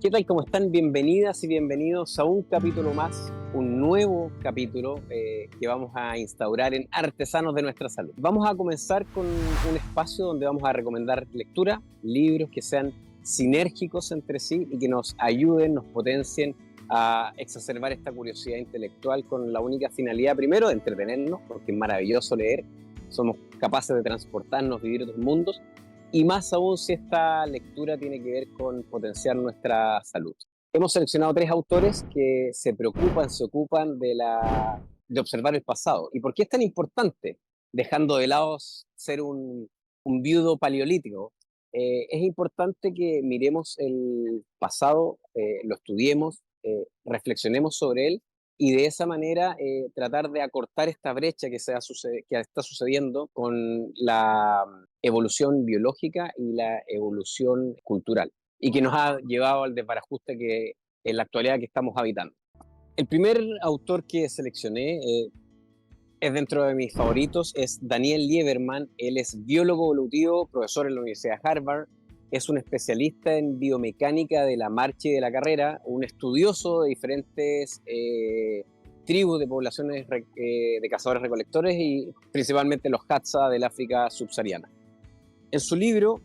¿Qué tal? ¿Cómo están? Bienvenidas y bienvenidos a un capítulo más, un nuevo capítulo que vamos a instaurar en Artesanos de Nuestra Salud. Vamos a comenzar con un espacio donde vamos a recomendar lectura, libros que sean sinérgicos entre sí y que nos ayuden, nos potencien a exacerbar esta curiosidad intelectual con la única finalidad, primero, de entretenernos, porque es maravilloso leer, somos capaces de transportarnos, vivir otros mundos, y más aún si esta lectura tiene que ver con potenciar nuestra salud. Hemos seleccionado tres autores que se ocupan de observar el pasado. ¿Y por qué es tan importante? Dejando de lado ser un viudo paleolítico, es importante que miremos el pasado, lo estudiemos, reflexionemos sobre él y de esa manera tratar de acortar esta brecha que está sucediendo con la evolución biológica y la evolución cultural, y que nos ha llevado al desbarajuste que en la actualidad que estamos habitando. El primer autor que seleccioné es dentro de mis favoritos, es Daniel Lieberman. Él es biólogo evolutivo, profesor en la Universidad de Harvard, es un especialista en biomecánica de la marcha y de la carrera, un estudioso de diferentes tribus de poblaciones de cazadores-recolectores y principalmente los Hadza del África subsahariana. En su libro,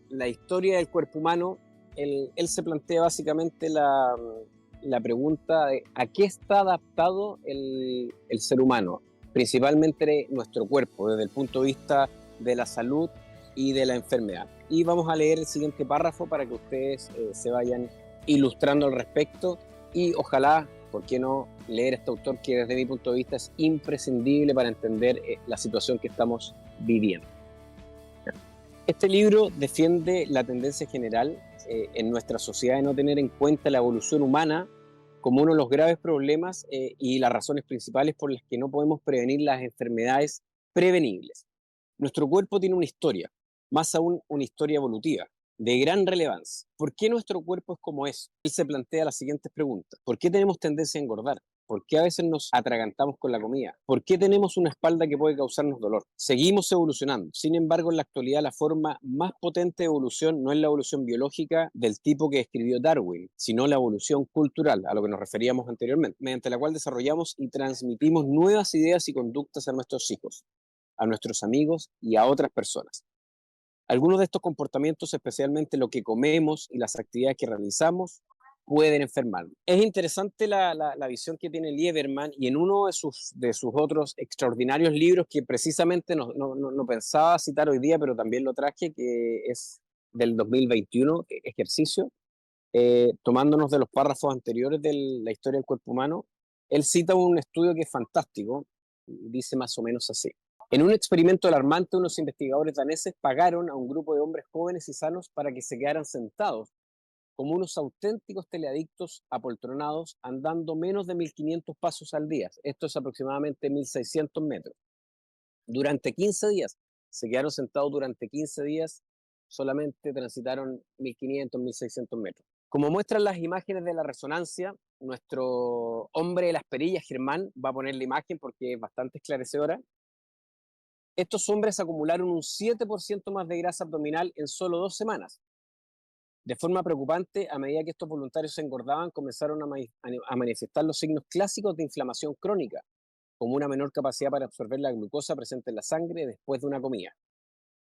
La historia del cuerpo humano, él se plantea básicamente la pregunta de a qué está adaptado el ser humano, principalmente nuestro cuerpo, desde el punto de vista de la salud y de la enfermedad. Y vamos a leer el siguiente párrafo para que ustedes se vayan ilustrando al respecto y ojalá, ¿por qué no leer a este autor que desde mi punto de vista es imprescindible para entender la situación que estamos viviendo? Este libro defiende la tendencia general en nuestra sociedad de no tener en cuenta la evolución humana como uno de los graves problemas y las razones principales por las que no podemos prevenir las enfermedades prevenibles. Nuestro cuerpo tiene una historia, más aún una historia evolutiva, de gran relevancia. ¿Por qué nuestro cuerpo es como es? Él se plantea las siguientes preguntas. ¿Por qué tenemos tendencia a engordar? ¿Por qué a veces nos atragantamos con la comida? ¿Por qué tenemos una espalda que puede causarnos dolor? Seguimos evolucionando. Sin embargo, en la actualidad la forma más potente de evolución no es la evolución biológica del tipo que describió Darwin, sino la evolución cultural, a lo que nos referíamos anteriormente, mediante la cual desarrollamos y transmitimos nuevas ideas y conductas a nuestros hijos, a nuestros amigos y a otras personas. Algunos de estos comportamientos, especialmente lo que comemos y las actividades que realizamos, pueden enfermarnos. Es interesante la visión que tiene Lieberman, y en uno de sus otros extraordinarios libros que precisamente no pensaba citar hoy día, pero también lo traje, que es del 2021, Ejercicio, tomándonos de los párrafos anteriores de la historia del cuerpo humano, él cita un estudio que es fantástico, dice más o menos así. En un experimento alarmante, unos investigadores daneses pagaron a un grupo de hombres jóvenes y sanos para que se quedaran sentados como unos auténticos teleadictos apoltronados, andando menos de 1500 pasos al día. Esto es aproximadamente 1600 metros. Durante 15 días. Se quedaron sentados durante 15 días, solamente transitaron 1500, 1600 metros. Como muestran las imágenes de la resonancia, nuestro hombre de las perillas, Germán, va a poner la imagen porque es bastante esclarecedora. Estos hombres acumularon un 7% más de grasa abdominal en solo 2 semanas. De forma preocupante, a medida que estos voluntarios se engordaban, comenzaron a manifestar los signos clásicos de inflamación crónica, como una menor capacidad para absorber la glucosa presente en la sangre después de una comida.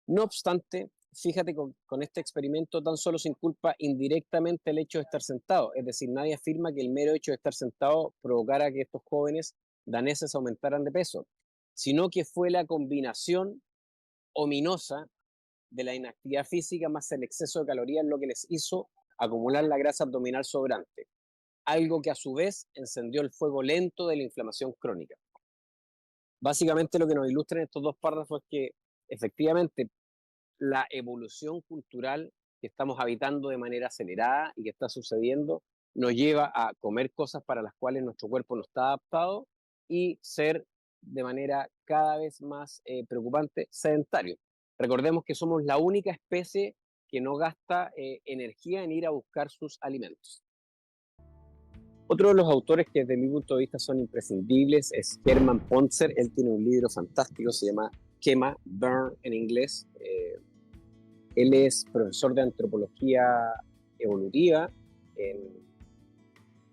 No obstante, fíjate con este experimento tan solo se inculpa indirectamente el hecho de estar sentado, es decir, nadie afirma que el mero hecho de estar sentado provocara que estos jóvenes daneses aumentaran de peso, sino que fue la combinación ominosa de la inactividad física más el exceso de calorías lo que les hizo acumular la grasa abdominal sobrante, algo que a su vez encendió el fuego lento de la inflamación crónica. Básicamente lo que nos ilustran estos dos párrafos es que efectivamente la evolución cultural que estamos habitando de manera acelerada y que está sucediendo nos lleva a comer cosas para las cuales nuestro cuerpo no está adaptado y ser de manera cada vez más preocupante sedentario. Recordemos que somos la única especie que no gasta energía en ir a buscar sus alimentos. Otro de los autores que desde mi punto de vista son imprescindibles es Hermann Pontzer. Él tiene un libro fantástico, se llama Quema, Burn en inglés. Él es profesor de antropología evolutiva en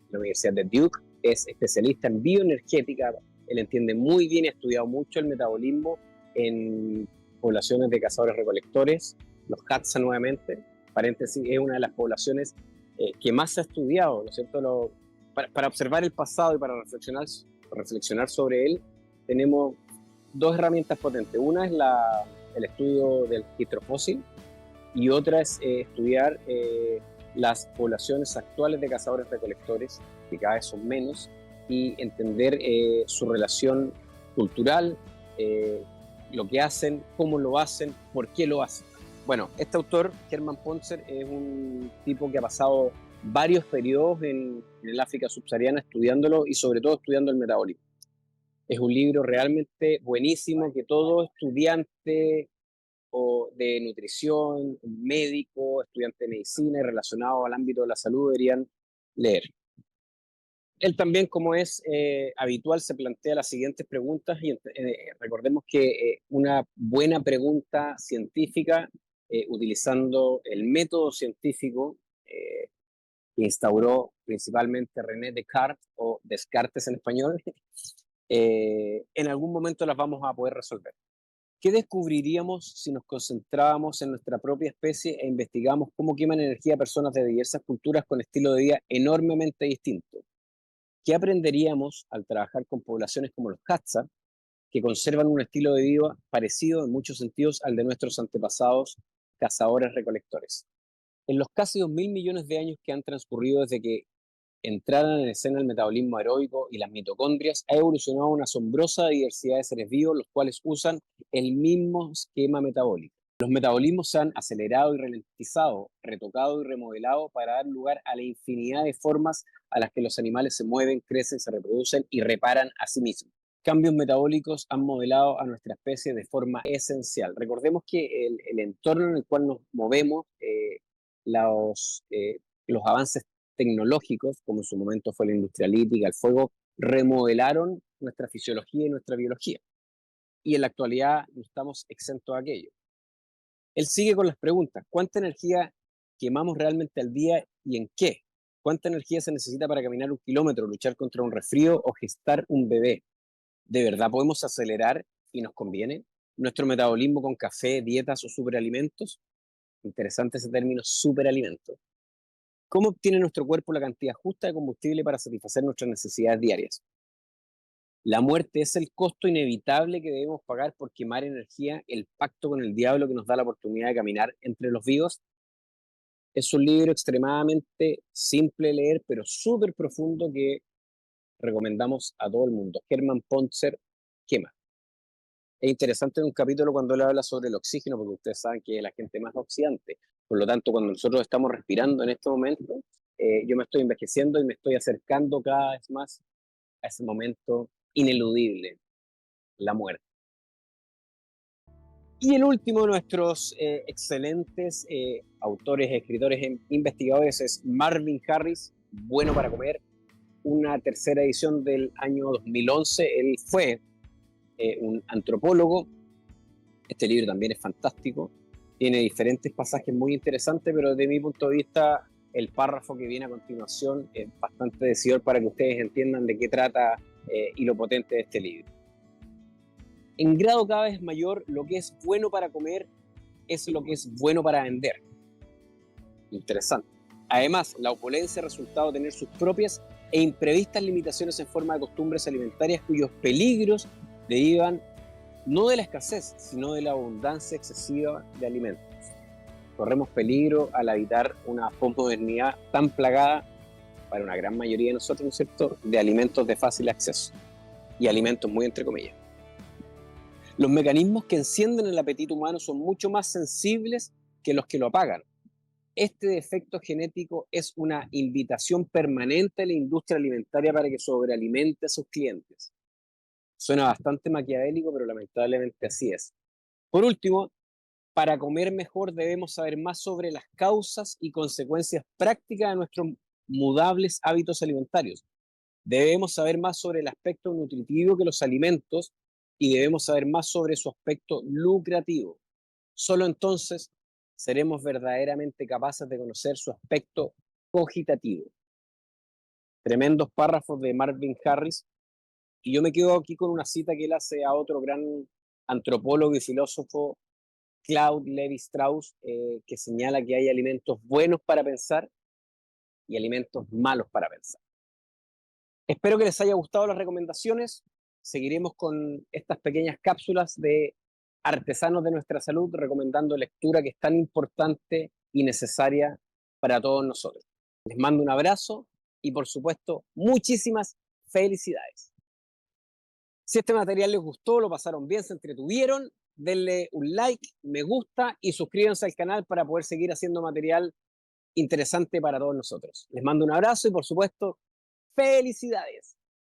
la Universidad de Duke, es especialista en bioenergética, él entiende muy bien y ha estudiado mucho el metabolismo en poblaciones de cazadores-recolectores, los Hadza nuevamente, paréntesis, es una de las poblaciones que más se ha estudiado, ¿no es cierto? Para observar el pasado y para reflexionar sobre él, tenemos dos herramientas potentes. Una es el estudio del registro fósil y otra es estudiar las poblaciones actuales de cazadores-recolectores, que cada vez son menos, y entender su relación cultural, lo que hacen, cómo lo hacen, por qué lo hacen. Bueno, este autor, Hermann Pontzer, es un tipo que ha pasado varios periodos en el África subsahariana estudiándolo y sobre todo estudiando el metabolismo. Es un libro realmente buenísimo que todo estudiante o de nutrición, un médico, estudiante de medicina y relacionado al ámbito de la salud deberían leer. Él también, como es habitual, se plantea las siguientes preguntas y recordemos que una buena pregunta científica, utilizando el método científico que instauró principalmente René Descartes, o Descartes en español, en algún momento las vamos a poder resolver. ¿Qué descubriríamos si nos concentrábamos en nuestra propia especie e investigamos cómo queman energía personas de diversas culturas con estilo de vida enormemente distintos? ¿Qué aprenderíamos al trabajar con poblaciones como los Hadza, que conservan un estilo de vida parecido en muchos sentidos al de nuestros antepasados cazadores-recolectores? En los casi 2.000 millones de años que han transcurrido desde que entraran en escena el metabolismo aeróbico y las mitocondrias, ha evolucionado una asombrosa diversidad de seres vivos, los cuales usan el mismo esquema metabólico. Los metabolismos se han acelerado y ralentizado, retocado y remodelado para dar lugar a la infinidad de formas a las que los animales se mueven, crecen, se reproducen y reparan a sí mismos. Cambios metabólicos han modelado a nuestra especie de forma esencial. Recordemos que el entorno en el cual nos movemos, los avances tecnológicos, como en su momento fue la industria lítica, el fuego, remodelaron nuestra fisiología y nuestra biología. Y en la actualidad no estamos exentos de aquello. Él sigue con las preguntas. ¿Cuánta energía quemamos realmente al día y en qué? ¿Cuánta energía se necesita para caminar 1 kilómetro, luchar contra un resfrío o gestar un bebé? ¿De verdad podemos acelerar y nos conviene nuestro metabolismo con café, dietas o superalimentos? Interesante ese término, superalimentos. ¿Cómo obtiene nuestro cuerpo la cantidad justa de combustible para satisfacer nuestras necesidades diarias? La muerte es el costo inevitable que debemos pagar por quemar energía, el pacto con el diablo que nos da la oportunidad de caminar entre los vivos. Es un libro extremadamente simple de leer, pero súper profundo que recomendamos a todo el mundo. Hermann Pontzer, Quema. Es interesante en un capítulo cuando él habla sobre el oxígeno, porque ustedes saben que es el agente más oxidante. Por lo tanto, cuando nosotros estamos respirando en este momento, yo me estoy envejeciendo y me estoy acercando cada vez más a ese momento ineludible, la muerte. Y el último de nuestros excelentes autores, escritores e investigadores es Marvin Harris, Bueno para Comer, una tercera edición del año 2011. Él fue un antropólogo. Este libro también es fantástico. Tiene diferentes pasajes muy interesantes, pero desde mi punto de vista, el párrafo que viene a continuación es bastante decidor para que ustedes entiendan de qué trata y lo potente de este libro. En grado cada vez mayor, lo que es bueno para comer es lo que es bueno para vender. Interesante. Además, la opulencia ha resultado tener sus propias e imprevistas limitaciones en forma de costumbres alimentarias cuyos peligros derivan no de la escasez, sino de la abundancia excesiva de alimentos. Corremos peligro al habitar una posmodernidad tan plagada, para una gran mayoría de nosotros, ¿no es cierto?, de alimentos de fácil acceso y alimentos muy entre comillas. Los mecanismos que encienden el apetito humano son mucho más sensibles que los que lo apagan. Este defecto genético es una invitación permanente a la industria alimentaria para que sobrealimente a sus clientes. Suena bastante maquiavélico, pero lamentablemente así es. Por último, para comer mejor debemos saber más sobre las causas y consecuencias prácticas de nuestros mudables hábitos alimentarios. Debemos saber más sobre el aspecto nutritivo que los alimentos y debemos saber más sobre su aspecto lucrativo. Solo entonces seremos verdaderamente capaces de conocer su aspecto cogitativo. Tremendos párrafos de Marvin Harris. Y yo me quedo aquí con una cita que él hace a otro gran antropólogo y filósofo, Claude Lévi-Strauss, que señala que hay alimentos buenos para pensar y alimentos malos para pensar. Espero que les haya gustado las recomendaciones. Seguiremos con estas pequeñas cápsulas de artesanos de nuestra salud, recomendando lectura que es tan importante y necesaria para todos nosotros. Les mando un abrazo y, por supuesto, muchísimas felicidades. Si este material les gustó, lo pasaron bien, se entretuvieron, denle un like, me gusta y suscríbanse al canal para poder seguir haciendo material interesante para todos nosotros. Les mando un abrazo y, por supuesto, felicidades.